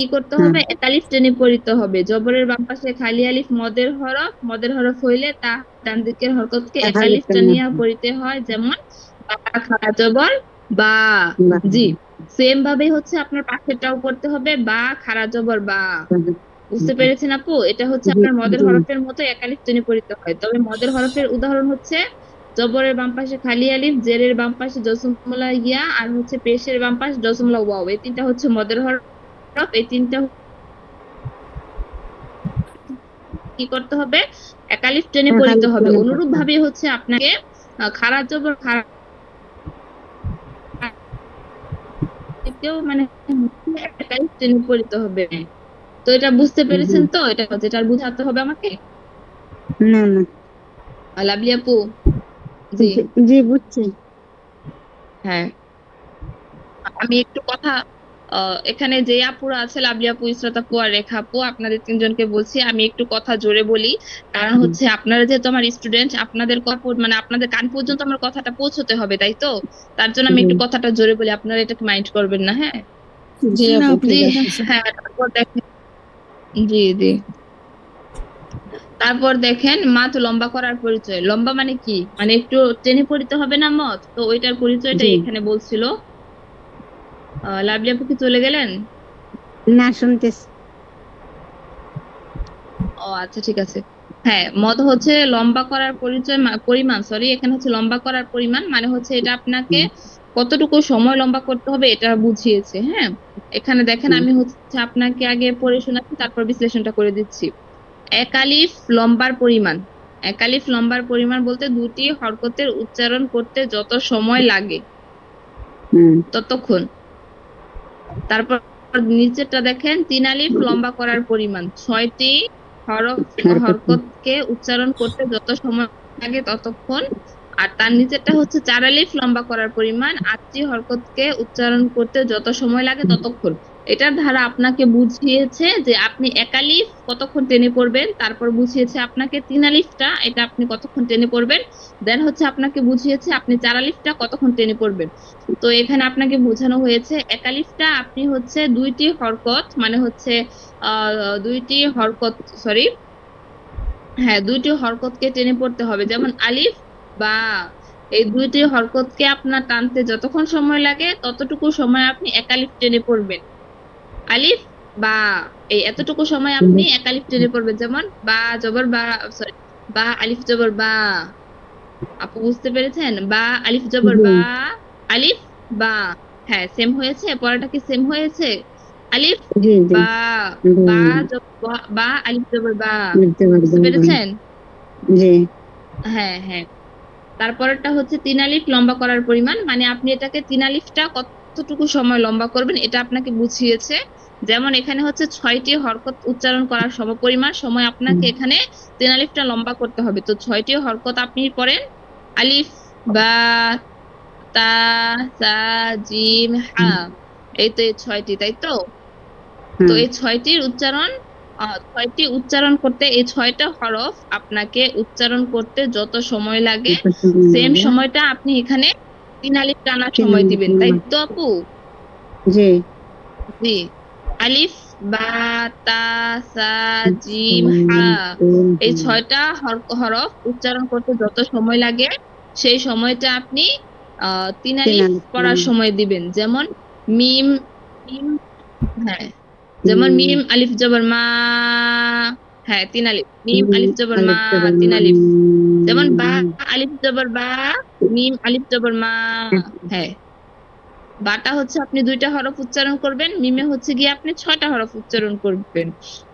কি করতে হ্যাঁ, হবে, একালিফ টেনে পড়িতে হবে। জবরের বাম পাশে খালি আলিফ মদের হরফ হইলে তা ডান দিকের হরকতকে তাহলে একালিফ তো না। টানিয়া পড়িতে হয়, যেমন বা খাড়া জবর বা। বাহ, জি, সেম ভাবে হচ্ছে আপনার পাশেরটাও করতে হবে, বা খাড়া জবর বা। বুঝতে পেরেছেন আপু? এটা হচ্ছে জি আপনার মদের জি। হরফের মতো একালিফ টেনে পড়িতে হয়। তবে মদের হরফের উদাহরণ হচ্ছে জবরের বাম পাশে খালি আলিফ, জেরের বাম পাশে জসমলা ইয়া, আর হচ্ছে পেশের বাম পাশে জসমলা ওয়াও। এই তিনটা হচ্ছে মদের হরফ। এই তিনটা কি করতে হবে, একালিফ টেনে তাহলে পড়িতে তো হবে। না অনুরূপ কথা। ভাবে হচ্ছে আপনাকে খাড়া জবর খাড়া কেও মানে একালিফ টেনে পড়িতে হবে। তো এটা বুঝতে জি পেরেছেন তো? এটা যেটা আর বুঝাতে হবে আমাকে। না না। লাভলি আপু। জি। জি জি, বুঝছি। হ্যাঁ, আমি একটু কথা এখানে যে আপুরা আছে, লাভলি আপু, ইসরাত আপু আর রেখা আপু, আপনাদের তিনজনকে বলছি আমি একটু কথা জোরে বলি। কারণ হচ্ছে আপনারা যেহেতু আমার স্টুডেন্ট, আপনাদের কথা মানে আপনাদের কান পর্যন্ত আমার কথাটা পৌঁছতে হবে, তাই তো? তার জন্য আমি জি একটু কথাটা জোরে বলি, আপনারা এটাকে মাইন্ড করবেন না, হ্যাঁ? জি আপু, জি। ঠিক আছে। হ্যাঁ, তারপর দেখেন। জি জি। তারপর দেখেন মাথ লম্বা করার পরিচয়। লম্বা মানে কি, মানে একটু টেনে পড়িতে হবে না মত, তো ওইটার পরিচয়টাই জি। এখানে বলছিল। লাভলি আপু কি চলে গেলেন? না, শুনতেছি। ও আচ্ছা, ঠিক আছে। হ্যাঁ, মদ হচ্ছে লম্বা করার পরিচয়, পরিমাণ, সরি, এখানে হচ্ছে লম্বা করার পরিমাণ, মানে হচ্ছে এটা আপনাকে কতটুকু সময় লম্বা করতে হবে এটা বুঝিয়েছে। হ্যাঁ, এখানে দেখেন আমি হচ্ছে আপনাকে আগে পড়ে শোনাচ্ছি, তারপর বিশ্লেষণটা করে দিচ্ছি। একালিফ লম্বার পরিমাণ। একালিফ লম্বার পরিমাণ বলতে দুটি হরকতের উচ্চারণ করতে যত সময় লাগে হুম। ততক্ষণ। তারপর নিচেরটা দেখেন, তিন আলিফ লম্বা করার পরিমাণ, ছয়টি হরফ হরকত। হরকতকে উচ্চারণ করতে যত সময় লাগে ততক্ষণ। আর তার নিচেরটা হচ্ছে চার আলিফ লম্বা করার পরিমাণ, আটটি হরকতকে উচ্চারণ করতে যত সময় লাগে ততক্ষণ। এটার ধারা আপনাকে বুঝিয়েছে যে আপনি এক আলিফ কতক্ষণ টেনে পড়বেন, তারপর বুঝিয়েছে আপনাকে তিন আলিফটা এটা আপনি কতক্ষণ টেনে পড়বেন, দেন হচ্ছে আপনাকে বুঝিয়েছে আপনি চার আলিফটা কতক্ষণ টেনে পড়বেন। তো এখানে আপনাকে বোঝানো হয়েছে একালিফটা আপনি হচ্ছে দুইটি হরকত, মানে হচ্ছে দুইটি হরকত, সরি, হ্যাঁ, দুইটি হরকতকে টেনে পড়তে হবে, যেমন আলিফ বা। এই দুইটি হরকতকে আপনার টানতে যতক্ষণ সময় লাগে ততটুকু সময় আপনি একালিফ টেনে পড়বেন। আলিফ বা, এই এতটুকু সময় আপনি একালিফ টেনে পড়বেন, যেমন বা জবর বা, সরি, বা আলিফ জবর বা। আপু বুঝতে পেরেছেন? বা আলিফ জবর জি বা, আলিফ বা। হ্যাঁ, সেম হয়েছে, পড়াটা কি সেম হয়েছে? আলিফ জি জি। বা, জি, বা বা আলিফ জবর বা। বুঝতে বুঝতে পারবেন। পেরেছেন? জি। হ্যাঁ হ্যাঁ। তারপরেরটা হচ্ছে তিন আলিফ লম্বা করার পরিমাণ, মানে আপনি এটাকে তিন আলিফটা কতটুকু সময় লম্বা করবেন এটা আপনাকে বুঝিয়েছে। যেমন এখানে হচ্ছে ছয়টি হরকত উচ্চারণ করার সমপরিমাণ সময় আপনাকে এখানে তিন আলিফটা লম্বা করতে হবে। তো ছয়টি হরকত আপনি পড়েন, আলিফ, বা, তা, সা, জিম, হা। এই তো এই ছয়টি, তাই তো? তো হুম। এই ছয়টির উচ্চারণ, ছয়টি উচ্চারণ করতে, এই ছয়টা হরফ আপনাকে উচ্চারণ করতে যত সময় লাগে সেম সময়টা আপনি এখানে তিন আলিফ টানার তিন সময় মিনিট দিবেন, তাই নাম্বার। তো আপু? জি। জি। আলিফ, বা, তা, সা, জিম, হা। এই ছয়টা হরফ উচ্চারণ করতে যত সময় লাগে সেই সময়টা আপনি তিন তিন আলিফ আলিফ পড়ার নাম্বার। সময় দিবেন, যেমন মিম। মিম, হ্যাঁ, যেমন মিম আলিফ জবর মা। হ্যাঁ, তিন আলিফ, মিম আলিফ জবর মা, আলিফ জবর তিন মা। আলিফ। যেমন বা আলিফ জবর বা, মিম আলিফ জবর মা। হ্যাঁ, বাটা হচ্ছে আপনি দুইটা হরফ উচ্চারণ করবেন, মিমে হচ্ছে গিয়ে আপনি ছয়টা হরফ উচ্চারণ করবেন।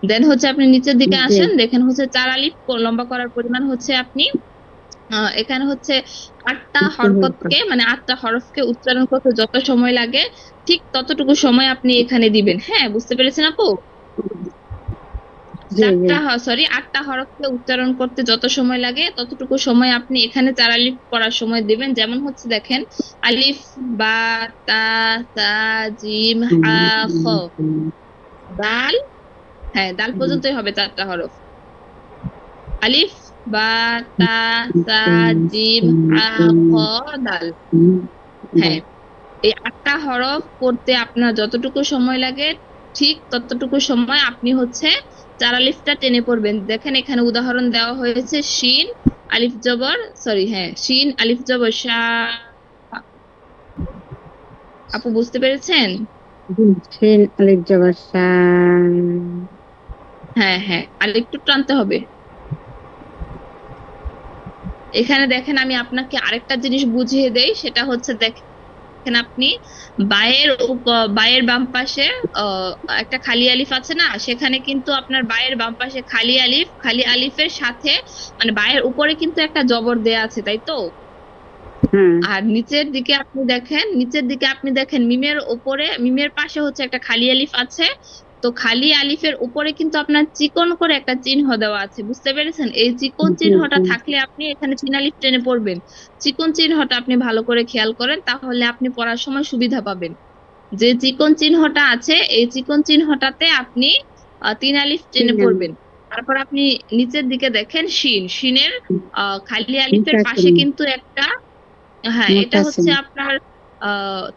দেন হচ্ছে আপনি নিচের দিকে জি। আসেন, দেখেন হচ্ছে চার আলিফ লম্বা করার পরিমাণ হচ্ছে আপনি এখানে হচ্ছে আটটা হরকতকে, মানে আটটা হরফকে উচ্চারণ করতে যত সময় লাগে ঠিক ততটুকু সময় আপনি এখানে দিবেন। হ্যাঁ, বুঝতে পেরেছেন আপু? জি জি। সরি, আটটা হরফকে উচ্চারণ করতে যত সময় লাগে ততটুকু সময় আপনি এখানে চার আলিফ পড়ার সময় দিবেন। যেমন হচ্ছে দেখেন, আলিফ, বা, তা, সা, জিম, হা, খ, দাল। হ্যাঁ, দাল পর্যন্তই হবে চারটা হরফ। আলিফ, বা, তা, সা, জিম, হা, খ, দাল। হ্যাঁ, এই আটটা হরফ পড়তে আপনার যতটুকু সময় লাগে ঠিক ততটুকু সময় আপনি হচ্ছে চার আলিফটা টেনে পড়বেন। দেখেন এখানে উদাহরণ দেওয়া হয়েছে, শিন আলিফ জবর, সরি হ্যাঁ, শিন আলিফ জবর শা। আপু বুঝতে পেরেছেন? শিন আলিফ জবর সা। হ্যাঁ হ্যাঁ, আর একটু টানতে হবে। এখানে দেখেন আমি আপনাকে আরেকটা জিনিস বুঝিয়ে দেই, সেটা হচ্ছে দেখেন আপনি বায়ের বাম পাশে আহ, একটা খালি আলিফ আছে না, সেখানে কিন্তু আপনার বায়ের বাম পাশে খালি আলিফ, খালি আলিফের সাথে মানে বায়ের উপরে কিন্তু একটা জবর দেয়া আছে, তাই তো? হ্যাঁ, আর নিচের দিকে আপনি দেখেন মিমের উপরে, মিমের পাশে হচ্ছে একটা খালি আলিফ আছে। তো খালি আলিফের উপরে কিন্তু আপনার চিকন করে একটা চিহ্ন দেওয়া আছে, বুঝতে পেরেছেন? এই চিকন জি চিহ্নটা জি থাকলে আপনি এখানে চিন আলিফ টেনে পড়বেন। চিকন চিহ্নটা আপনি ভালো করে খেয়াল করেন, তাহলে আপনি পড়ার সময় সুবিধা পাবেন। যে চিকন চিহ্নটা আছে, এই চিকন চিহ্নটাতে আপনি তিন আলিফ টেনে শিন পড়বেন। তারপর আপনি নিচের দিকে দেখেন শিনের খালি আলিফের মোটা পাশে শিন, কিন্তু একটা, হ্যাঁ এটা মোটা শিন। হচ্ছে আপনার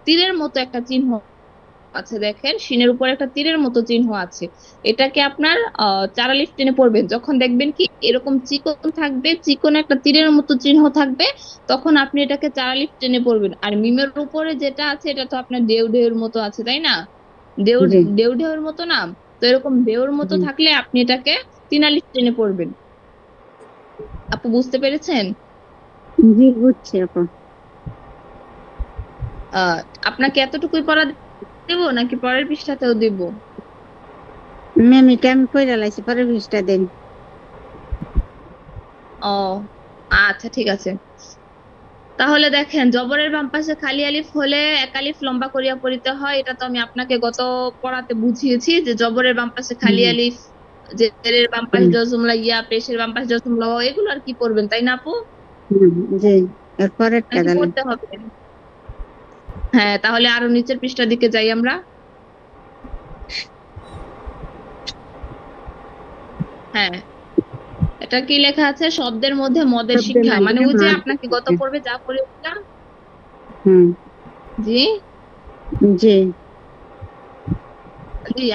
তীরের মতো একটা চিহ্ন আছে, দেখেন শিনের উপর একটা তীরের মতো চিহ্ন আছে। এটাকে আপনার চার আলিফ টেনে পড়বেন, যখন দেখবেন কি এরকম চিকন থাকবে, চিকন একটা তীরের মতো চিহ্ন থাকবে, তখন আপনি এটাকে চার আলিফ টেনে পড়বেন। আর মিমের উপরে যেটা আছে এটা তো আপনার ঢেউ ঢেউর মতো আছে, তাই না? ঢেউ জি ঢেউ ঢেউর মতো না? তো এরকম ঢেউর মতো জি থাকলে আপনি এটাকে তিন আলিফ টেনে পড়বেন। আপু বুঝতে পেরেছেন? জি, বুঝছি আপা। আহ আপনাকে এতটুকুই পড়া দেবো নাকি পরের পৃষ্ঠাতেও দিব? ম্যাম, এটা আমি পড়ে লাইছি, পরের পৃষ্ঠা দেন। ও আচ্ছা ঠিক আছে। তাহলে দেখেন জবরের বাম পাশে খালি আলিফ হলে এক আলিফ লম্বা করিয়া পড়িতে হয়, এটা তো আমি আপনাকে গত পড়াতে বুঝিয়েছি যে জবরের বাম পাশে খালি হুম, আলিফ, জেরের বাম পাশে হুম, জজমলা ইয়া, পেশের বাম পাশে জজমলা ওয়া, এগুলো আর কি পড়বেন, তাই না আপু? হুম, জি। এর পরেরটা নাকি তাহলে। পড়তে হবে? হ্যাঁ, তাহলে আরো নিচের পৃষ্ঠার দিকে যাই আমরা। হ্যাঁ, এটা কি লেখা আছে? শব্দের মধ্যে মদের শব্দের শিক্ষা, মানে মাঝে ওই যে মাদ আপনাকে গত থাকে। পর্বে যা পড়েছিলাম। হুম, জি জি জি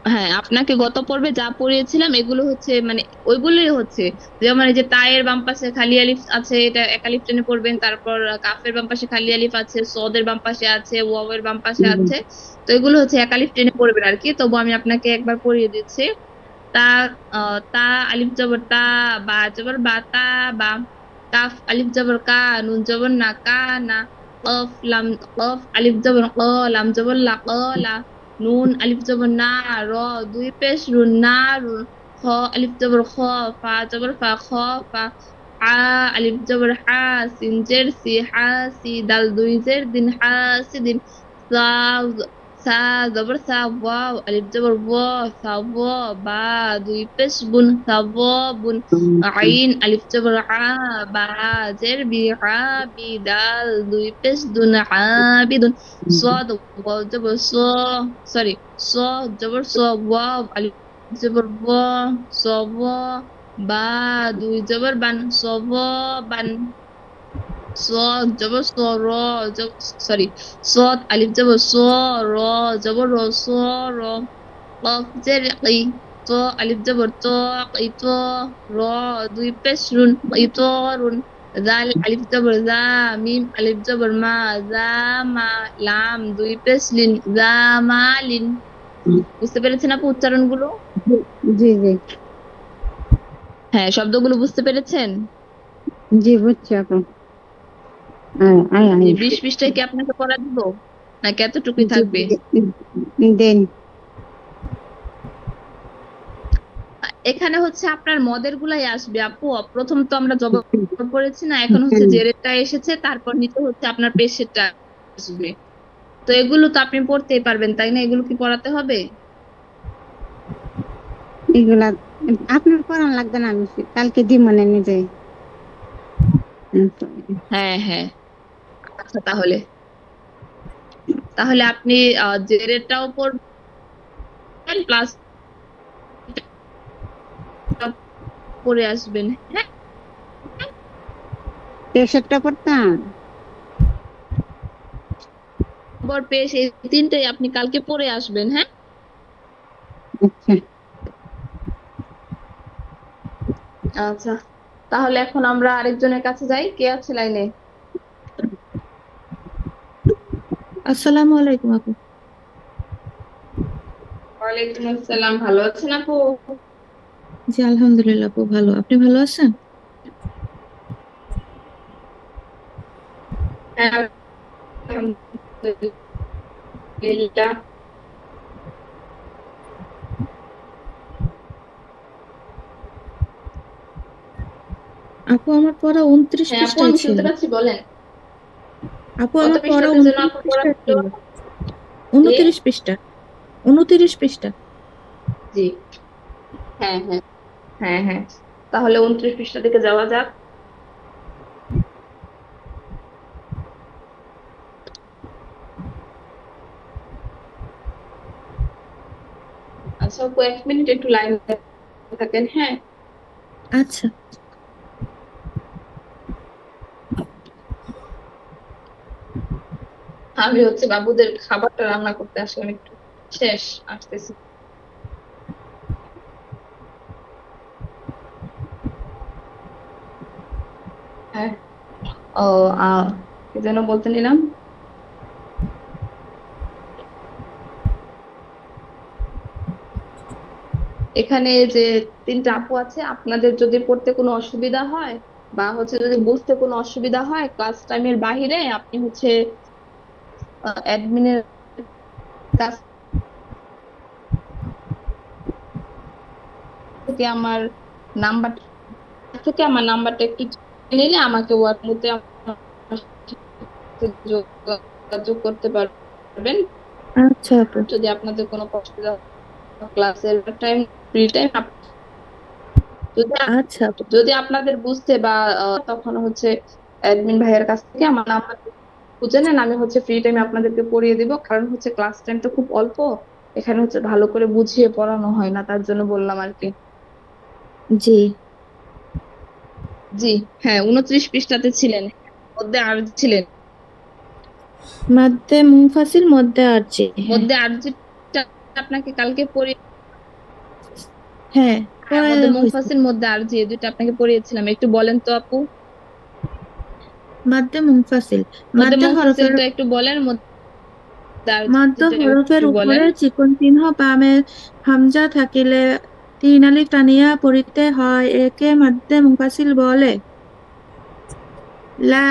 হ্যাঁ, আপনাকে গত পর্বে যা পড়িয়েছিলাম এগুলো হচ্ছে মানে ওইগুলোই হচ্ছে, যেমন এই যে তায়ের বাম পাশে খালি আলিফ আছে, এটা এক আলিফ টেনে পড়বেন। তারপর কাফের বাম পাশে খালি আলিফ আছে, সদের বাম পাশে আছে, ওয়াওয়ের বাম পাশে হুম, আছে। তো এগুলো হচ্ছে এক আলিফ টেনে পড়বেন আর কি। তবু আমি আপনাকে একবার পড়িয়ে দিচ্ছি। তা তা আলিফ জবর তা, বা জবর বা, তা বা, কাফ আলিফ জবর কা, নুন জবর না, কা না, কফ আলিফ জবর ক, লাম জবর লা, ক লা, নুন আলিফ জবর না, র দুই পেশ রুন, না রুন, খ আলিফ জবর খ, ফা জবর ফা, খ ফা, আ আলিফ জবর হা, সিন জের সি, হা সি, দাল দুই জের দিন, হা সি দিন, সা সা জবর সা, ওয়াও আলিফ জবর ওয়া, সা ওয়া, বা দুই পেশ বুন, সা ওয়া বুন, আইন আলিফ জবর আ, বা জের বি, আ বি, দাল দুই পেশ দুন, আবিদুন, صاد واو جبر صا، سوري صاد جبر صا، واو ألف جبر وا، صوا، با দুই জবর বান، صوابا، صاد جبر صا، را سوري صاد ألف جبر صا، را جبر را، صا را، قاف زر قي، طا ألف جبر طا، قيطا، را দুই পেশ রুন، قيطار، জাল আলিফ জবর জা, মিম আলিফ জবর মা, জা মা, লাম দুই পেশ লিন, জামালিন। বুঝতে পেরেছেন আপু উচ্চারণগুলো? জি জি হ্যাঁ, শব্দগুলো বুঝতে পেরেছেন? জি, বুঝছি আপা। আয় আয় আয়। 20 পৃষ্ঠায় কি আপনাকে পড়া দিব নাকি এতটুকুই জি, থাকবে? দেন। এখানে হচ্ছে আপনার মদের গুলাই আসবে আপু। প্রথম তো আমরা জবর পড়েছি না, এখন হচ্ছে জেরেরটা এসেছে, তারপর নিচে হচ্ছে আপনার পেশেরটা আসবে। তো এগুলো তো আপনি পড়তেই পারবেন, তাই না? এগুলো কি পড়াতে হবে? এগুলা আপনার পড়ান লাগবে না, আমি কালকে দিব মানে নিজে। হ্যাঁ হ্যাঁ, আচ্ছা তাহলে তাহলে আপনি জেরেরটাও পড়বেন প্লাস পড়ে আসবেন, হ্যাঁ? প্রেশারটা পড়তাম। খবর পেশ এই তিনটেই আপনি কালকে পড়ে আসবেন, হ্যাঁ? আচ্ছা, আচ্ছা, তাহলে এখন আমরা আরেকজনের কাছে যাই। কে আছে লাইনে? আসসালামু আলাইকুম আপু। ওয়ালাইকুম আসসালাম, ভালো আছেন আপু? জি আলহামদুলিল্লাহ আপু, ভালো। আপনি ভালো আছেন? হ্যাঁ, আলহামদুলিল্লাহ। আপু আমার পড়া 29 হ্যাঁ আপু, পৃষ্ঠায় আমি ছিল। শুনতে পাচ্ছি, বলেন। আপু কত আমার পড়া পৃষ্ঠাতে যেন 29 আপু পড়া পৃষ্ঠায় ছিল? ছিল। জি, 29 পৃষ্ঠা। 29 পৃষ্ঠা। জি, হ্যাঁ হ্যাঁ, হ্যাঁ হ্যাঁ, তাহলে 29 পৃষ্ঠা দিকে যাওয়া যাক। আচ্ছা আপু, 1 মিনিট একটু লাইনে থাকেন, হ্যাঁ। আচ্ছা। আমি হচ্ছে বাবুদের খাবারটা রান্না করতে আসলাম, একটু শেষ, আসতেছি। হ্যাঁ, ও, কি যেন বলতে নিলাম। এখানে যে 3টা আপু আছে, আপনাদের যদি পড়তে কোনো অসুবিধা হয় বা হচ্ছে যদি বুঝতে কোনো অসুবিধা হয়, ক্লাস টাইমের বাহিরে আপনি হচ্ছে অ্যাডমিনের কাছ থেকে নাম্বার আমার নাম্বারটা একটু নিলে আমাকে হোয়াটসঅ্যাপে আমার সাথে যোগাযোগ করতে পারবেন। আচ্ছা আপু। যদি আপনাদের কোনো অসুবিধা, ক্লাসের টাইম, ফ্রি টাইম, যদি আচ্ছা আপু। যদি আপনাদের বুঝতে বা তখন হচ্ছে অ্যাডমিন ভাইয়ের কাছ থেকে আমার নাম্বার খুঁজে নেন, আমি হচ্ছে ফ্রি টাইমে আপনাদেরকে পড়িয়ে দিব। কারণ হচ্ছে ক্লাস টাইম তো খুব অল্প, এখানে হচ্ছে ভালো করে বুঝিয়ে পড়ানো হয় না, তার জন্য বললাম আর কি। জি। জি, হ্যাঁ, 29 পৃষ্ঠাতে ছিলেন, মধ্যে আর ছিলেন, মাদ্দে মুনফাসিল মদ্দে আরজি, হ্যাঁ। মধ্যে আরজিটা আপনাকে কালকে পড়িয়ে, হ্যাঁ, হ্যাঁ, পড়ায় মধ্যে হয়েছে। মুনফাসিল মধ্যে আরজি, এই দুইটা আপনাকে পড়িয়েছিলাম, একটু বলেন তো আপু। মাদ্দে মুনফাসিল। মধ্যে মাদ্দে হরফের মুনফাসিলটা একটু বলেন, মধ্যে মাদ্দে আরজিটা হরফের একটু বলেন। উপরে চিকন চিহ্ন বামে হামজা থাকিলে 3 আলিফ টানিয়া পড়িতে হয়, একে মাদ্দে মুনফাসিল বলে। লা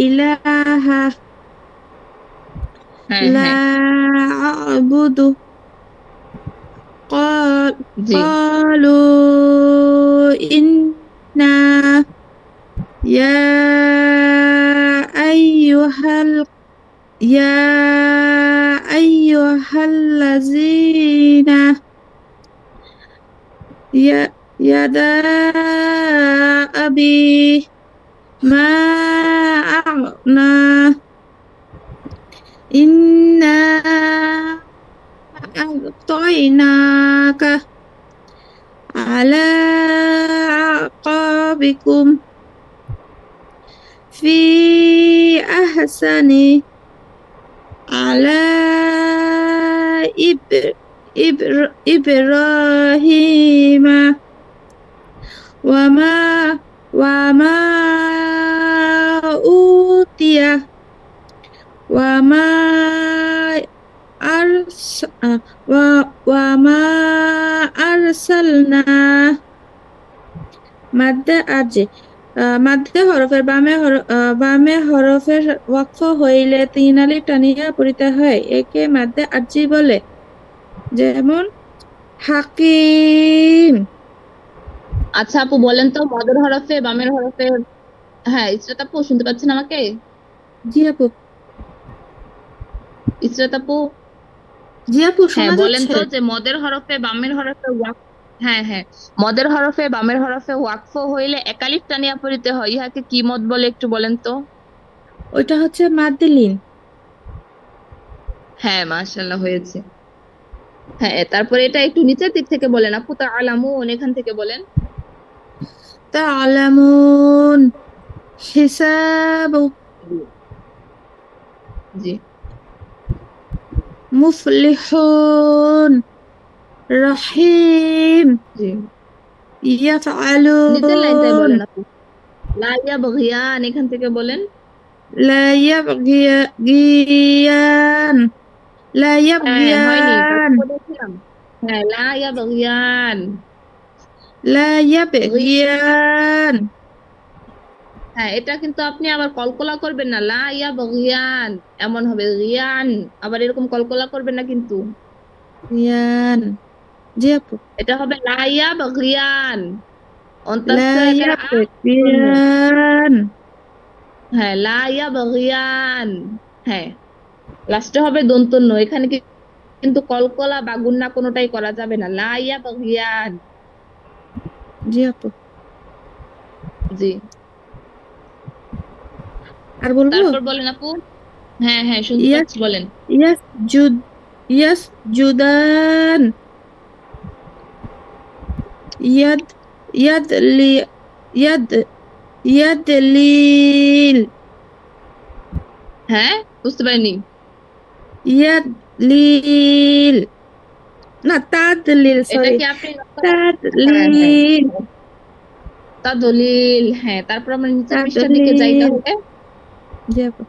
ইলাহা হ্যাঁ লা হ্যাঁ, আ'বুদু قال জি, قالوا إنا يا أيها يا أيها الذين يدا أبي ما أغنى إنا أعطيناك على أعقابكم في أحسن على إبراهيم وما وما أوتي وما أرس وما أرسلنا মাদ্দে আরজি। মাদ্দে হরফের বামে হরফের ওয়াকফ হইলে 3 আলিফ টানিয়া পড়িতে হয়, একে মাদ্দে আরজি বলে। যেমন হাকিম। আচ্ছা আপু, বলেন তো মদের হরফে বামের হরফে, হ্যাঁ, ইসরাত আপু শুনতে পাচ্ছেন আমাকে? জি আপু। ইসরাত আপু, জি আপু, হ্যাঁ শোনা বলেন যাচ্ছে। তো যে মদের হরফে বামের হরফে হ্যাঁ হ্যাঁ, মদের হরফে বামের হরফে ওয়াকফ হইলে একালিফ টানিয়া পড়িতে হয়, ইহাকে কি মদ বলে একটু বলেন তো। ওইটা হচ্ছে মাদ্দে লিন। হ্যাঁ, মাশাআল্লাহ, হয়েছে। হ্যাঁ, তারপরে এটা একটু নিচের দিক থেকে বলেন আপু, তা আলামুন এখান থেকে বলেন। তা'লামুন হিসাবু জি, জি, মুফলিহুন রহিম জি, নিচের লাইনটাই ইয়াফআলুন বলেন আপু। লা ইয়াবগিয়ান এখান থেকে বলেন। লা ইয়াবগিয়ান লা হ্যাঁ, হয়নি, কালকে ইয়াবগিয়ান বলেছিলাম। হ্যাঁ, লা ইয়াবগিয়ান। লা গি- ইয়াবগিয়ান হ্যাঁ, এটা কিন্তু আপনি আবার কলকলা করবেন না, লা ইয়াবগিয়ান এমন হবে গিয়ান, আবার এরকম কলকলা করবেন না কিন্তু। ইয়ান জি আপু এটা হবে লা ইয়াবগিয়ান, লা অন্তাস্য একার আ জন্য। ইয়াবগিয়ান হ্যাঁ, লা ইয়াবগিয়ান। হ্যাঁ, লাস্টে হবে দন্ত ন, এখানে কিন্তু কলকলা বা গুন্না কোনোটাই করা যাবে না, লা ইয়াবগিয়ান। জি আপু জি, আর বলবো তারপর বলেন আপু। হ্যাঁ হ্যাঁ, শুনতে ইয়াস পাচ্ছি, বলেন। ইয়াসজুদ ইয়াসজুদান ইয়াদ ইয়াদলি ইয়াদ ইয়াদলিল হ্যাঁ, বুঝতে পারিনি। ইয়াদলিল না তাদলিল এটা সরি কি আপনি হ্যাঁ হ্যাঁ, তাদলিল তা দলিল। হ্যাঁ, তারপর আমরা নিচের পৃষ্ঠার দিকে যাই তাদলিল তাহলে। জি আপু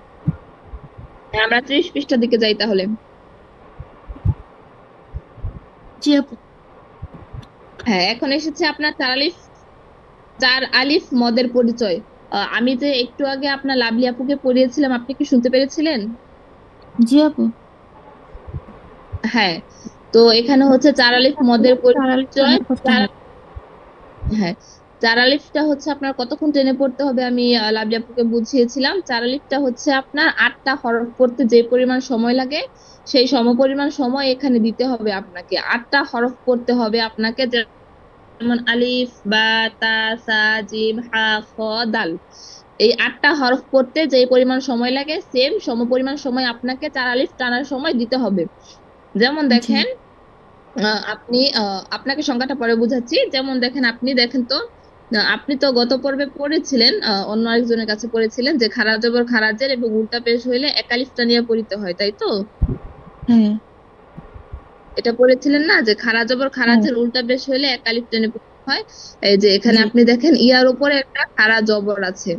হ্যাঁ, আমরা 30 পৃষ্ঠার দিকে যাই তাহলে। জি আপু হ্যাঁ, এখন এসেছে আপনার চার আলিফ মদের পরিচয়। আমি যে একটু আগে আপনার লাভলি আপুকে পড়িয়েছিলাম, আপনি কি শুনতে পেরেছিলেন? জি আপু হ্যাঁ, তো এখানে হচ্ছে চার আলিফ মদের তারালি পরিচয়। টানা করতে চার হয় হ্যাঁ, চার আলিফটা হচ্ছে আপনার কতক্ষণ টেনে পড়তে হবে, আমি লাভলি আপুকে বুঝিয়েছিলাম। চার আলিফটা হচ্ছে আপনার 8টা হরফ পড়তে যে পরিমাণ সময় লাগে, সেই সমপরিমাণ সময় এখানে দিতে হবে আপনাকে। 8টা হরফ পড়তে হবে আপনাকে, যেমন আলিফ, বা, তা, সা, জিম, হা, খ, দাল। এই 8টা হরফ পড়তে যে পরিমাণ সময় লাগে, সেম সমপরিমাণ সময় আপনাকে চার আলিফ টানার সময় দিতে হবে। যেমন জি দেখেন, আপনি আপনাকে সংখ্যাটা পরে বুঝাচ্ছি। যেমন দেখেন, আপনি দেখেন তো, আপনি তো গত পর্বে পড়েছিলেন, অন্য আরেকজনের কাছে পড়েছিলেন যে খারা জবর খারাজের এবং উল্টা পেশ হইলে একালিফটা নিয়ে পড়িতে হয়, তাই তো? হ্যাঁ এটা পড়েছিলেন না, যে খারা জবর হ্যাঁ খারাজের উল্টা পেশ হইলে একালিফ টেনে পড়তে হয়। এই যে এখানে জি আপনি দেখেন, ইয়ার উপরে একটা খারা জবর আছে।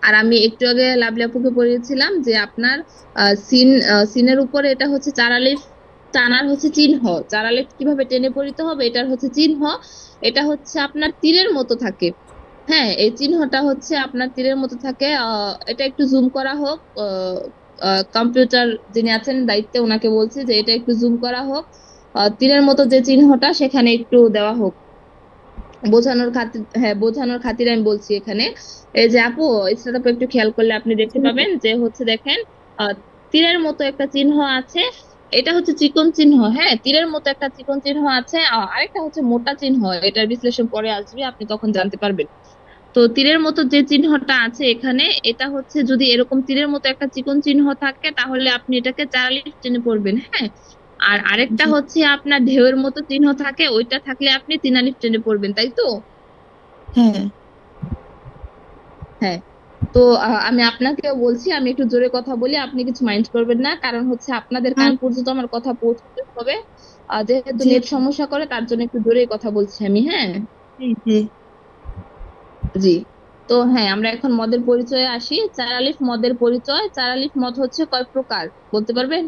আর আমি একটু আগে লাভলি আপুকে পড়িয়েছিলাম যে আপনার সিনের উপরে এটা হচ্ছে চার আলিফ টানার হচ্ছে চিহ্ন। চার আলিফ কিভাবে টেনে পড়িতে হবে, এটার হচ্ছে চিহ্ন। এটা হচ্ছে আপনার তীরের মতো থাকে। হ্যাঁ, এই চিহ্নটা হচ্ছে আপনার তীরের মতো থাকে। এটা একটু জুম করা হোক। কম্পিউটার যিনি আছেন দায়িত্বে, ওনাকে বলছি যে এটা একটু জুম করা হোক। তীরের মতো যে চিহ্নটা সেখানে একটু দেওয়া হোক, বোঝানোর খাতির। হ্যাঁ, বোঝানোর খাতিরে আমি বলছি এখানে। এই যে আপু, স্ট্যাটাস একটু খেয়াল করলে আপনি দেখতে জি আপু পাবেন যে হচ্ছে দেখেন, আহ, তীরের মতো একটা চিহ্ন আছে। এটা হচ্ছে চিকন চিহ্ন। হ্যাঁ, তীরের মতো একটা চিকন চিহ্ন আছে, আরেকটা হচ্ছে মোটা চিহ্ন। এটার বিশ্লেষণ পরে আসবে, আপনি তখন জানতে পারবেন। তো তীরের মতো যে চিহ্নটা আছে এখানে, এটা হচ্ছে যদি এরকম তীরের মতো একটা চিকন চিহ্ন থাকে, তাহলে আপনি এটাকে চার আলিফ টেনে পড়বেন। হ্যাঁ, আর আরেকটা জি হচ্ছে আপনার ঢেউয়ের মতো চিহ্ন থাকে, ওইটা থাকলে আপনি তিন আলিফ টেনে পড়বেন, তাই তো? হ্যাঁ হ্যাঁ, তো আমি আপনাকেও বলছি, আমি একটু জোরে কথা বলি, আপনি কিছু মাইন্ড করবেন না, কারণ হচ্ছে আপনাদের কান আচ্ছা পর্যন্ত আমার কথা পৌঁছতে হবে। যেহেতু জি নেট আপু সমস্যা করে, তার জন্য একটু জোরেই কথা বলছি আমি। হ্যাঁ, জি জি জি। তো হ্যাঁ, আমরা এখন মদের পরিচয়ে আসি। চার আলিফ মদের পরিচয়। চার আলিফ মদ হচ্ছে কয় প্রকার, বলতে পারবেন?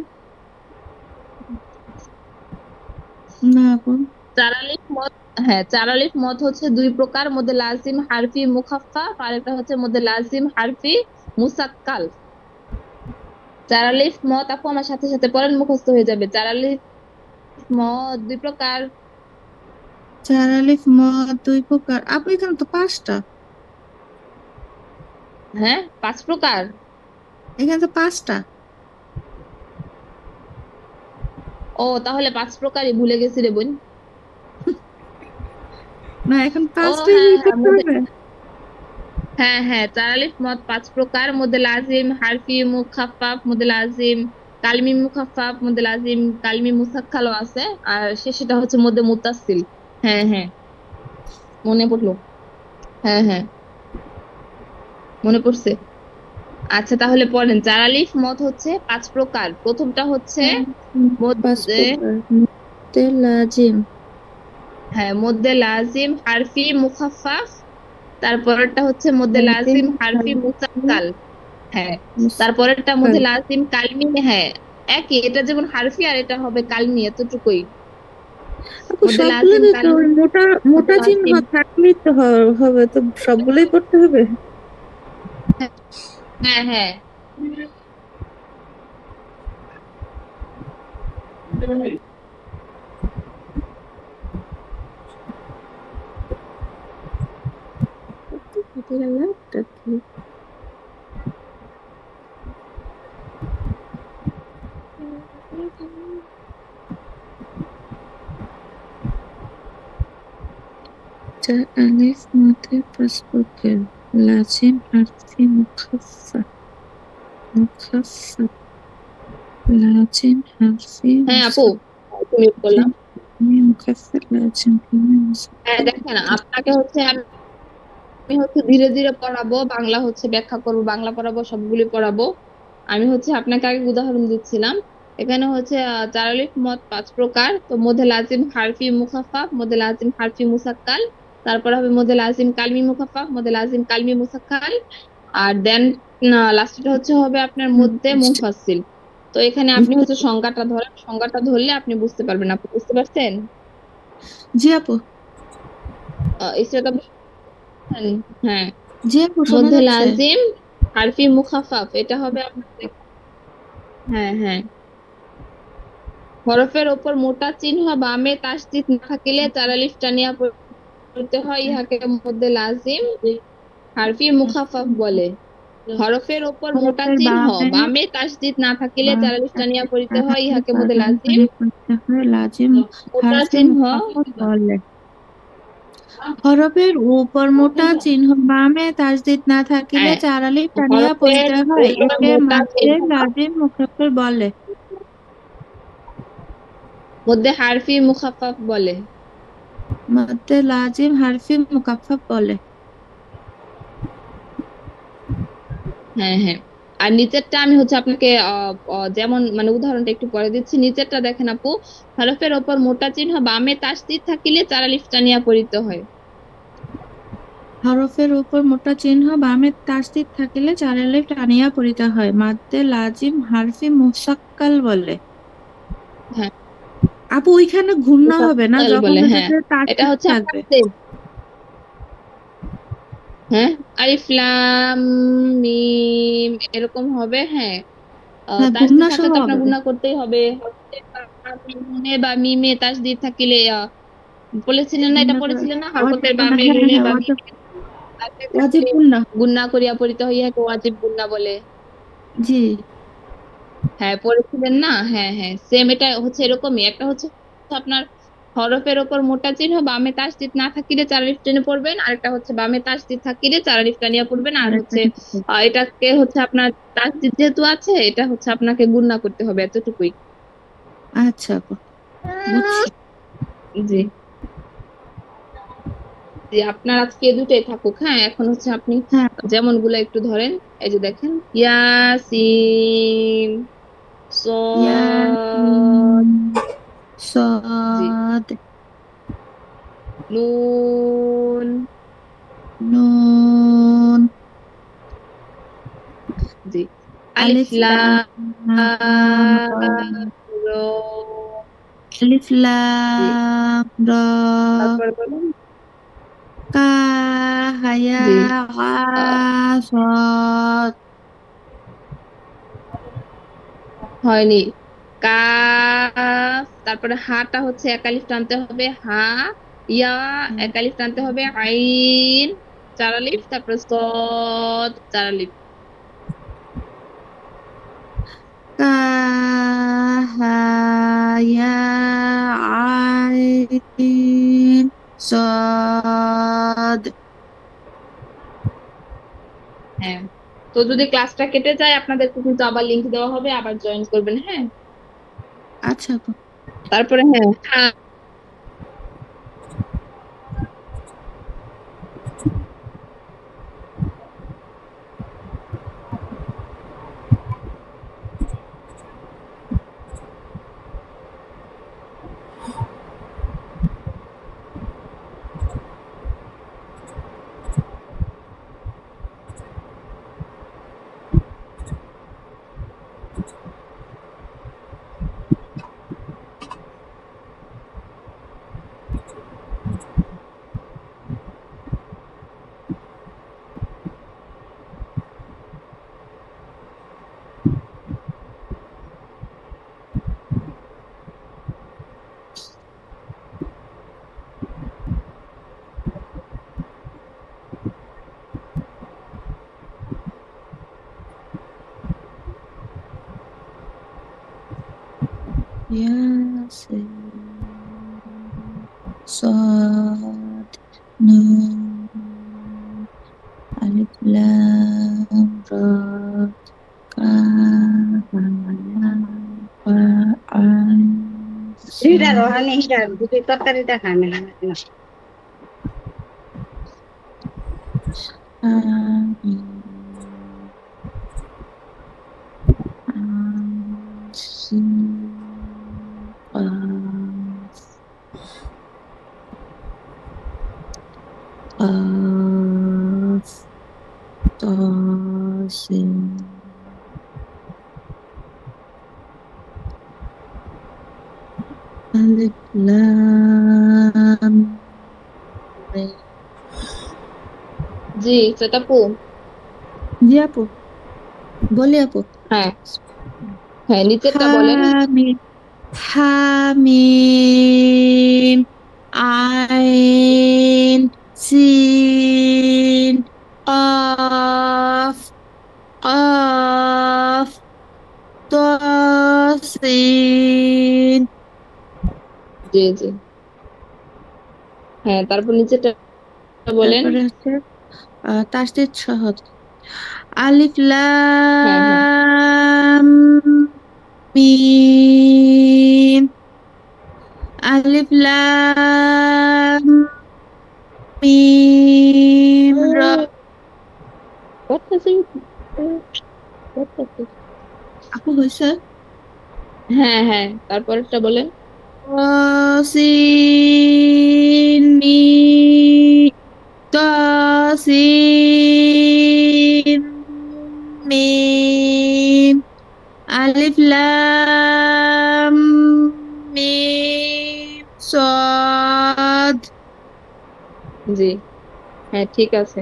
না আপু চার আলিফ মদ। হ্যাঁ, চার আলিফ মদ হচ্ছে দুই প্রকার, মধ্যে লাজিম হারফি মুখাফফাফ, আর একটা হচ্ছে মধ্যে লাজিম হারফি মুসাক্কাল। চার আলিফ মদ আপু আমার সাথে সাথে পড়েন, মুখস্থ হয়ে যাবে। চার আলিফ মদ দুই প্রকার। চার আলিফ মদ দুই প্রকার আপু এখানে তো পাঁচটা হ্যাঁ, 5 প্রকার। এখানে তো পাঁচটা ও, তাহলে 5 প্রকারই ভুলে গেছি রে বোন। না এখন ও পাঁচটাই হ্যাঁ কি হ্যাঁ, করতে হবে হ্যাঁ হ্যাঁ, চার আলিফ মদ 5 প্রকার, মধ্যে লাজিম হারফি মুখাফফাফ, মধ্যে লাজিম কালমি মুখাফফাফ, মধ্যে লাজিম কালমি মুসাক্কালও আছে। আর শেষেটা হচ্ছে মধ্যে মুত্তাসিল। হ্যাঁ হ্যাঁ, মনে পড়লো। হ্যাঁ হ্যাঁ, মনে পড়ছে। আচ্ছা, তাহলে পড়েন। চার আলিফ মদ হচ্ছে 5 প্রকার। প্রথমটা হচ্ছে হ্যাঁ, পাঁচ মধ্যে প্রকার মধ্যে লাজিম হ্যাঁ, মধ্যে লাজিম হারফি মুখাফফাফ, তারপরেরটা হচ্ছে মধ্যে মধ্যে লাজিম হারফি হারফি মুসাক্কাল। হ্যাঁ, তারপরেরটা মুসাক্কাল। মধ্যে লাজিম কালমি। হ্যাঁ, একই, এটা যেমন হারফি আর এটা হবে কালমি, এতটুকুই। আপু মধ্যে লাজিম সবগুলোতে তো কালমি, ওই মোটা মধ্যে মোটা চিহ্ন লাজিম। থাকলেই তো হবে, তো সবগুলোই পড়তে হবে। হ্যাঁ হ্যাঁ। হাতের আলাপটা কি? চার আলিফ মধ্যে পাসবুকের লাজিম হারফি মুখাফফা লাজিম হারফি হ্যাঁ আপু, তুমি বললাম। মুখাফফা লাজিম হ্যাঁ দেখেন, আপনাকে হচ্ছে আমি হচ্ছে ধীরে ধীরে পড়াবো, বাংলা হচ্ছে ব্যাখ্যা করবো, বাংলা পড়াবো, সবগুলি পড়াবো। আমি হচ্ছে আপনাকে আগে উদাহরণ দিচ্ছিলাম। এখানে হচ্ছে চার আলিফ মদ 5 প্রকার। তো মধ্যে লাজিম হারফি মুখাফফাফ, মধ্যে লাজিম হারফি মুসাক্কাল, তারপর হবে মধ্যে লাজিম কালমি মুখাফফাফ, মধ্যে লাজিম কালমি মুসাক্কাল, আর দেন লাস্টটা হচ্ছে হবে আপনার মধ্যে মুনফাসিল। তো এখানে আপনি হচ্ছে সংজ্ঞাটা ধরেন, সংজ্ঞাটা ধরলে আপনি বুঝতে পারবেন। আপনি বুঝতে পারছেন? জি আপু। এটা তো হ্যাঁ, জি আপু, শোনা মধ্যে যাচ্ছে। লাজিম হারফি মুখাফাফ, এটা হবে আপনার হ্যাঁ হ্যাঁ, হরফের ওপর মোটা চিহ্ন বামে তাসদিদ না থাকিলে চার আলিফ টানিয়া পড়তে হয়, ইহাকে মধ্যে লাজিম হারফি মুখাফাফ বলে। হরফের ওপর মোটা হরফের চিহ্ন বামে বামে তাসদিদ না থাকিলে চার আলিফ টানিয়া পড়িতে হয়, ইহাকে মধ্যে লাজিম লাজিম মোটা হারফে চিহ্ন। মুখাফফা বলে। হরফের উপর মোটা চিহ্ন বামে তাসদিদ না থাকিলে হ্যাঁ, চার আলিফ টানিয়া হরফের পড়িতে হয়, উপর একে মোটা মাঝে চিহ্ন লাজিম মুখাফফা বলে। মধ্যে হারফি মুখাফাফ বলে। মধ্যে লাজিম হারফি মুকাফফা বলে। হ্যাঁ হ্যাঁ। আর নিচেরটা আমি হচ্ছে আপনাকে যেমন মানে উদাহরণটা একটু পরে দিচ্ছি। নিচেরটা দেখেন আপু, হরফের ওপর মোটা চিহ্ন বামে তাসদিদ থাকিলে চার আলিফ টানিয়া পড়িতে হয়। হরফের উপর মোটা চিহ্ন বামে তাসদিদ থাকিলে চার আলিফ টানিয়া পড়িতে হয়, মাদ্দে লাজিম হারফি মুসাক্কাল বলে। হ্যাঁ, আপু ওইখানে ঘূর্ণা হবে না মুসাক্কাল যখন বলে। হ্যাঁ, ওটাতে এটা তাসদিদ হচ্ছে আপনার থাকবে? হ্যাঁ, আলিফ লাম মিম এরকম হবে। হ্যাঁ, হ্যাঁ, তাসদিদ ঘূর্ণা থাকলে সহ তো আপনার হবে। গুণা করতেই হবে। নুনে বা মিমে তাসদিদ থাকিলে বলেছিলেন না, এটা ঘূর্ণা করে পড়েছিলেন না, ওয়াজিব হরকতের গুন্না, বামে হ্যাঁ নুনে হ্যাঁ, বা ওয়াজিব মিমে তাসদিদ ওয়াজিব থাকলে গুন্না। গুণা করিয়া পড়িতে হয়, ইহাকে ওয়াজিব গুণা বলে। জি। হ্যাঁ পড়েছিলেন না। হ্যাঁ হ্যাঁ, সেম এটা হচ্ছে এরকমই। একটা হচ্ছে আপনার হরফের ওপর মোটা চিহ্ন বামে তাসদিদ না থাকিলে চার আলিফ টেনে পড়বেন, আরেকটা হচ্ছে বামে তাসদিদ থাকিলে চার আলিফ টানিয়া পড়বেন, আর আরেকটা হচ্ছে কিছু। এটাকে হচ্ছে আপনার তাসদিদ যেহেতু আছে, এটা হচ্ছে আপনাকে গুণনা করতে হবে, এতটুকুই। আচ্ছা আপু, বুঝছি। জি জি, আপনার আজকে এ দুটোই থাকুক। হ্যাঁ, এখন হচ্ছে আপনি হ্যাঁ আপু। যেমন গুলা একটু ধরেন। এই যে দেখেন, ইয়াসিন, সদ, ইয়াসিন জি, সদ নুন, নুন জি, আলিফ আলিফ লাম লাম রা র, আলিফ জি, লাম রা তারপরে বলেন। কাফ হায়া জি, সদ। হয়নি। কাফ, তারপরে হাটা হচ্ছে এক আলিফ টানতে হবে, হা। ইয়া, এক আলিফ টানতে হবে, আইন, চার আলিফ, তারপরে সদ, চার আলিফ। কাফ হায়া আইন সদ। হ্যাঁ, তো যদি ক্লাসটা কেটে যায় আপনাদেরকে কিন্তু আবার লিংক দেওয়া হবে, আবার জয়েন করবেন। হ্যাঁ, আচ্ছা আপু। তারপরে হ্যাঁ, ياسين صاد نون ألف لام را كاف عين হিরার صاد ওখানে হিরার দুটি তরকারিটা খায় না حميم عين سين قاف قاف طاسين ألف لام ميم জি শ্বেতাপু। জি আপু, বলি আপু। হ্যাঁ হ্যাঁ, নিচেরটা বলেন। حاميم حاميم عين سين قاف قاف طاسين। জি জি। হ্যাঁ, তারপর নিচেরটা বলেন। তারপরে হচ্ছে তাসদিদ সহজ। আলিফ হ্যাঁ হ্যাঁ লাম মিম আলিফ লাম মিম রা। করতেছি করতেছি। আপু হয়েছে? হ্যাঁ হ্যাঁ, তারপরেরটা বলেন। তাসিন মিম তাসিন মিম আলিফ লাম মিম সদ। জি হ্যাঁ, ঠিক আছে।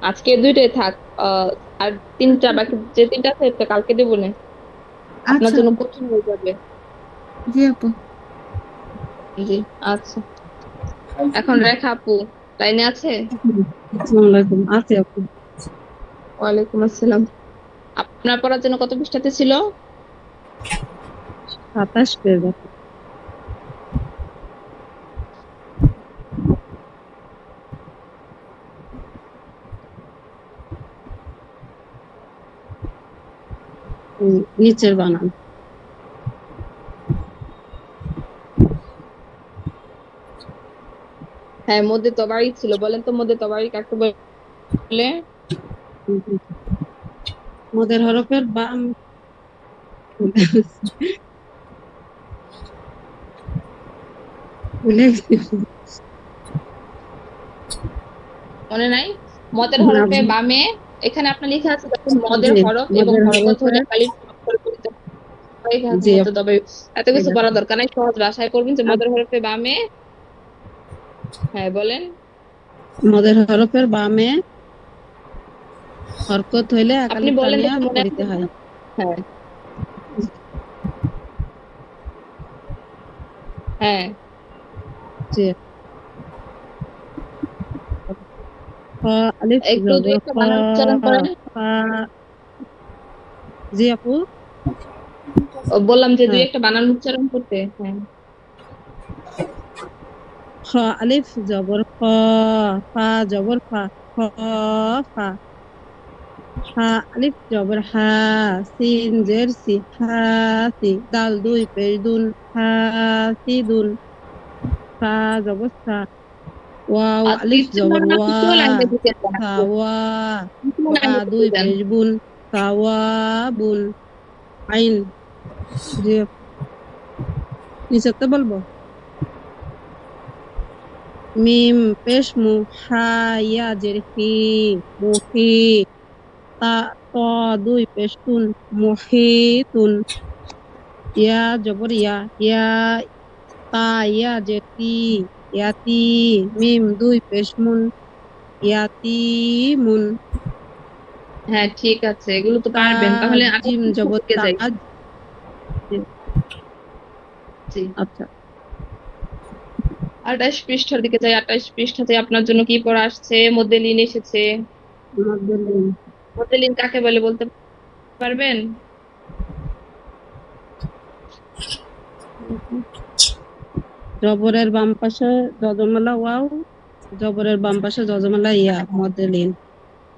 আজকে দুইটাই থাক। আহ আর তিনটা বাকি, যে তিনটা আছে এটা কালকে দেবো না। আপনার আচ্ছা জন্য আপু। কঠিন হয়ে যাবে। জি আপু। জি আচ্ছা। এখন রেখা আপু লাইনে আছে? আসসালামু আলাইকুম আছে আপু ওয়ালাইকুম আসসালাম। আপনার পড়ার জন্য কত পৃষ্ঠাতে ছিল? 27 পেজ আপু। নিচের বানান হ্যাঁ, মধ্যে তবাড়ি ছিল, বলেন তো মধ্যে তবাড়ি কাকে বলে? মোদের হরফের বাম ভুলে গেছি। মনে নাই? মদের না, হরফে বামে, এখানে আপনার লেখা আছে দেখুন, মদের জি হরফ এবং মোদের হরকত হলে হরফের কালির অক্ষর পরিতে হয়, জি মধ্যে আপু, তবে এত ঠিক কিছু আছে। করার দরকার নাই, সহজ ভাষায় করবেন যে আপ- মদের হরফে বামে। হ্যাঁ বলেন। মোদের হরফের বামে হরকত হইলে আপনি একালিপ বলেন টানিয়া দেখি মনে আছে পড়িতে কিনা। হয়। হ্যাঁ হ্যাঁ। জি খ আলিফ একটু দুই জবর খ একটা বানান উচ্চারণ করেন। ফা জি আপু ও, বললাম যে দুই হ্যাঁ একটা বানান উচ্চারণ করতে। হ্যাঁ খ আলিফ জবর খ ফা জবর ফা খ ফা হা আলিফ জবর হা সিন জের সি হা সি দাল দুই পেশ দুন হা সি দুন সা জবর সা ওয়াও আর আলিফ তৃতীয় জবর বানান ওয়া তৃতীয় লাইনে ঢুকে যান সা আপু। ওয়া তৃতীয় ওয়া লাইনে দুই ঢুকে যান। পেশ বুন সা ওয়া বুন আইন জি নিচেতে বলবো মিম পেশ মু হা ইয়া জের হি মুহি তা ত দুই পেশ তুন মুহিতুন ইয়া জবর ইয়া ইয়া তা ইয়া জের তি ইয়াতি মিম দুই পেশ মুন ইয়াতিমুন হ্যাঁ ঠিক আছে, এগুলো তো তা পারবেন, তাহলে আঠাশ জিম পৃষ্ঠার জবর দিকে যাই। তাজ জি, আচ্ছা 28 পৃষ্ঠার দিকে যাই। 28 পৃষ্ঠাতে আপনার জন্য কি পড়া আসছে? মধ্যে লিন এসেছে। আমাদের মধ্যে লিন কাকে বলে বলতে পারবেন? জবরের বাম পাশে জজমালা ওয়াও, জবরের বাম পাশে জজমালা ইয়া, মধ্যে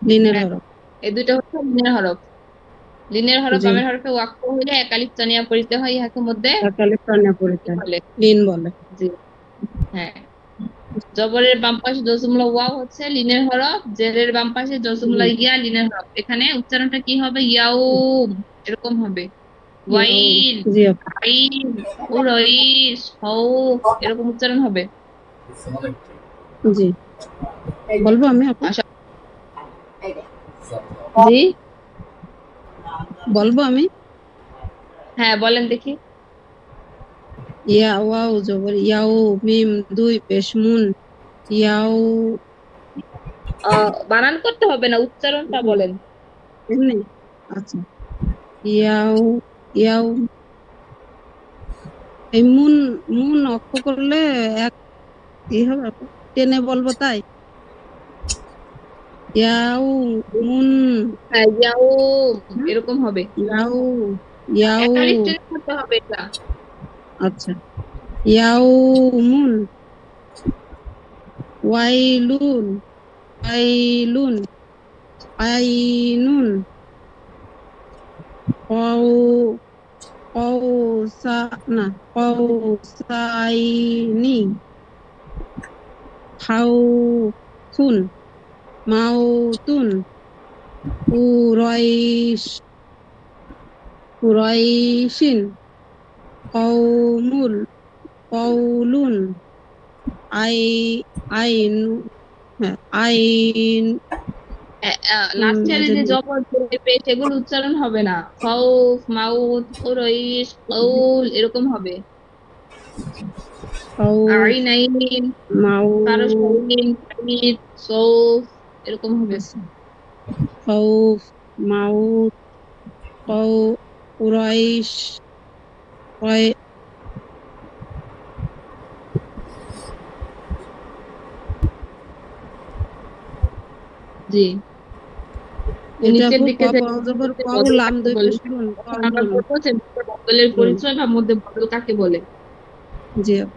লিনের হ্যাঁ, হরফ। এই দুইটা হচ্ছে লিনের হরফ। লিনের হরফ জি, বামের হরফে ওয়াক্ফ হইলে এক আলিফ তানিয়া পড়িতে হয়, ইহাকে মধ্যে একালিফ টানিয়া কি পড়িতে হয়, বলে? লিন বলে। জি, হ্যাঁ। জবরের বাম পাশে জজমুলা ওয়াও হচ্ছে লিনের হরফ, জেরের বাম পাশে জজমুলা জি, ইয়া লিনের হরফ। এখানে উচ্চারণটা কি হবে? ইয়াউম এরকম হবে। ইয়াউম। ওয়াইল, জি আপু। আইন, উরাইশ, খাউফ এরকম উচ্চারণ হবে। জি, বলবো আমি আপু? আশা জি, বলবো আমি? হ্যাঁ বলেন দেখি। ইয়া ওয়াও জবর ইয়াও, মিম দুই পেশ মুন, ইয়াও। বানান করতে হবে না, উচ্চারণটা বলেন। এমনি? আচ্ছা, ইয়াও, ইয়াও। এই মুন, মুন অক্ষ করলে এক কি হবে আপু? টেনে বলবো তাই? ইয়াও মুন। হ্যাঁ, ইয়াউম হুম? এরকম হবে। ইয়াও, ইয়াও। একালিফ টেনে করতে হবে এটা। আচ্ছা, ইয়াউমুন, ওয়াইলুন, ওয়াইলুন, আইনুন, কৌ, কৌসা, না, কৌসাইনি, খাউফুন, মাউতুন, কুরাইশ, কুরাইশিন, কৌমুল, কৌলুন, আই, আইনু, হ্যাঁ, আইন। লাস্টের এই যে জানি। জবর যে পেশ এগুলো উচ্চারণ হবে না। খাউফ, মাউত, কুরাইশ, কৌল এরকম হবে। খাউফ, আইনাইন, মাউ, কারো শাইন, হামিদ, সৌফ এরকম হবে। খাউফ, মাউত, কৌ, কুরাইশ, কয়, জি, এটা নিচের আপু দিকে কফ যে জবর মধ্যে কও, বদল লাম কাকে দুই বলে, পেশ লুন, এখন আমরা কওলুন। বলবো যে মধ্যে বদলের হুম, পরিচয় বা মধ্যে বদল কাকে বলে। জি আপু।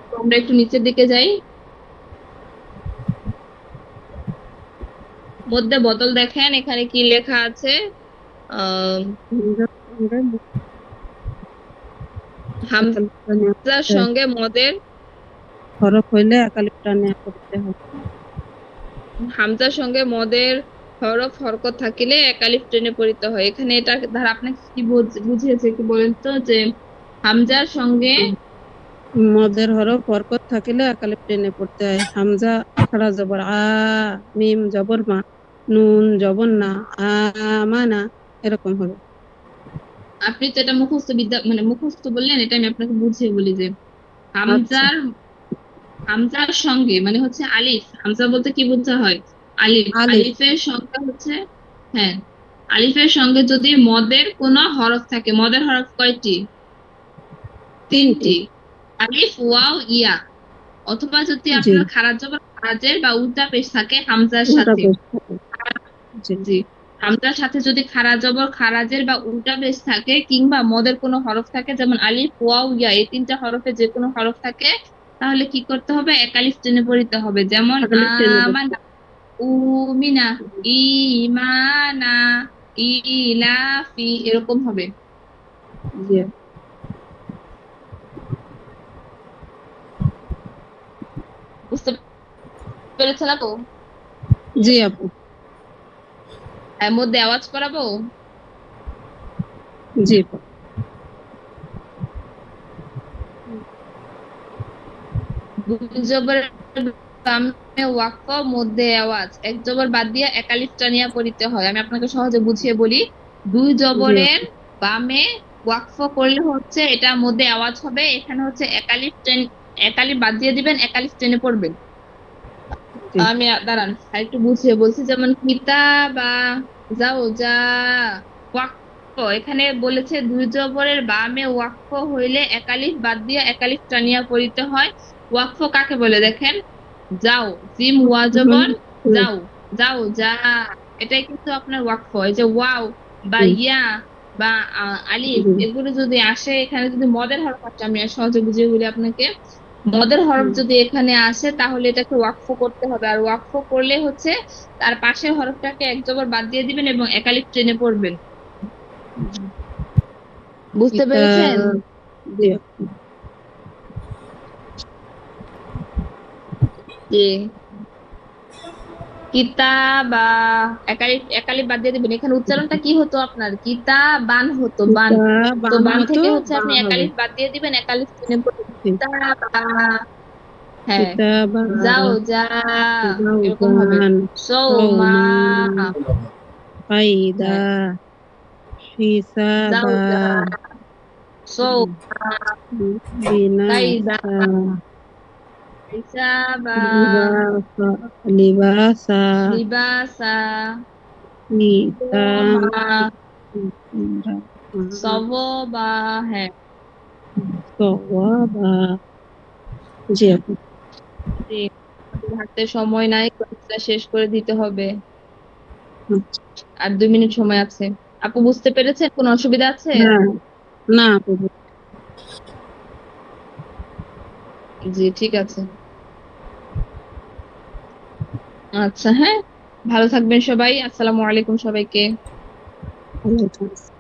তো আমরা একটু নিচের দিকে যাই। মধ্যে বদল দেখেন এখানে কি লেখা আছে। আহ হামজার সঙ্গে মদের, হরফ হইলে একালিফ টানিয়া পড়তে হয়। হামজার সঙ্গে মদের হরফ হরকত থাকিলে এক আলিফ টেনে পড়িতে হয়। এখানে এটা ধারা আপনাকে কি বুঝিয়েছে কি বলেন তো, যে হামজার সঙ্গে মদের হরফ বরকত থাকিলে একালিফ টেনে পড়তে হয়। হামজা খাড়া জবর আ, মিম জবর মা, নুন জবর না, আমানা, এরকম হবে। আপনি তো এটা মুখস্থ বিদ্যা মানে মুখস্থ বললেন, এটা আমি আপনাকে বুঝিয়ে বলি যে আচ্ছা, হামজার হামজার সঙ্গে মানে হচ্ছে আলিফ, হামজা বলতে কি বোঝা হয়? আলিফ, আলিফ আলিফের সঙ্গে হচ্ছে, হ্যাঁ, আলিফের সঙ্গে যদি মদের কোনো হরফ থাকে, মদের হরফ কয়টি? তিনটি। তিনটি। আলিফ, ওয়াও, ইয়া। অথবা যদি জি, আপনার খারাজ জবর খারাজের বা উল্টা পেশ থাকে হামজার উল্টা সাথে, পেশ থাকে। জি, জি, হামজার সাথে যদি খারাজ জবর খারাজের বা উল্টা পেশ থাকে কিংবা মদের কোনো হরফ থাকে, যেমন আলিফ, ওয়াও, ইয়া, এই তিনটা হরফে যে কোনো হরফ থাকে, তাহলে কি করতে হবে? এক আলিফ টেনে পড়িতে হবে। যেমন একালিফ টেনে পড়তে আমানা, উমিনা, ইমানা, ইলাফি এরকম হবে। হয়। জি, বুঝতে পেরেছেন আপু? জি আপু। এর মধ্যে আওয়াজ করাবো? জি আপু। দুই জবরের বামে ওয়াক্ফ, মধ্যে আওয়াজ, এক জবর বাদ দিয়ে এক আলিফ টানিয়া পড়িতে হয়। আমি আপনাকে সহজে বুঝিয়ে বলি। দুই জি জবরের আপু। বামে ওয়াকফ করলে হচ্ছে এটা মধ্যে আওয়াজ হবে। এখানে হচ্ছে এক আলিফ এক আলিফ বাদ দিয়ে দিবেন, এক আলিফ টেনে পড়বেন। জি, আমি দাঁড়ান আরেকটু বুঝিয়ে বলছি। যেমন কিতাবা, যাও যা, ওয়াক্ফ, এখানে বলেছে দুই জবরের বামে ওয়াক্ফ হইলে এক আলিফ বাদ দিয়ে এক আলিফ টানিয়া পড়িতে হয়। ওয়াক্ফ কাকে বলে দেখেন? যাও, জিম ওয়া হুম, জবর, হুম, যাও, যাও যা, এটাই কিন্তু আপনার ওয়াক্ফ। এই যে ওয়াও বা হুম, ইয়া বা আলিফ জি, এগুলো যদি আসে, এখানে যদি মদের হরফ আসে, আমি আর সহজে বুঝিয়ে বলি আপনাকে। মদের হরফ হুম। যদি এখানে আসে তাহলে এটাকে ওয়াকফ করতে হবে, আর ওয়াকফ করলে হচ্ছে তার পাশের হরফটাকে এক জবর বাদ দিয়ে দিবেন এবং একালিফ টেনে পড়বেন। বুঝতে পেরেছেন? কিতাব, জি আপু। জি। কিতাবা, একালিফ বাদ দিয়ে দিবেন। এখানে উচ্চারণটা কি হতো আপনার? কিতাবান হতো, বান। কিতাব তো বান বান হতো, থেকে হচ্ছে বা আপনি হবে। একালিফ বাদ দিয়ে দিবেন, একালিফ টেনে পড়বেন। জি। কিতাবা, হ্যাঁ। কিতাবা, যাও যা, এরকম হবে। জাওজান, সৌমা, কওমান, কাইদা, হ্যাঁ। যাও হিসাবা, যা, সৌমা, কাইদা, বিনাসা, হিসাবা, লিবাসা, লিবাসা, লিবাসা, হিতাম, সোমা, সওবা, হ্যাঁ। সওয়াবা। জি আপু। জি, আমাদের হাতে সময় নাই, ক্লাসটা শেষ করে দিতে হবে। আর 2 মিনিট সময় আছে। আপু বুঝতে পেরেছেন? কোনো অসুবিধা আছে? না, না আপু। জি, ঠিক আছে। আচ্ছা, হ্যাঁ, ভালো থাকবেন সবাই। আসসালামু আলাইকুম সবাইকে। ওয়ালাইকুম আসসালাম।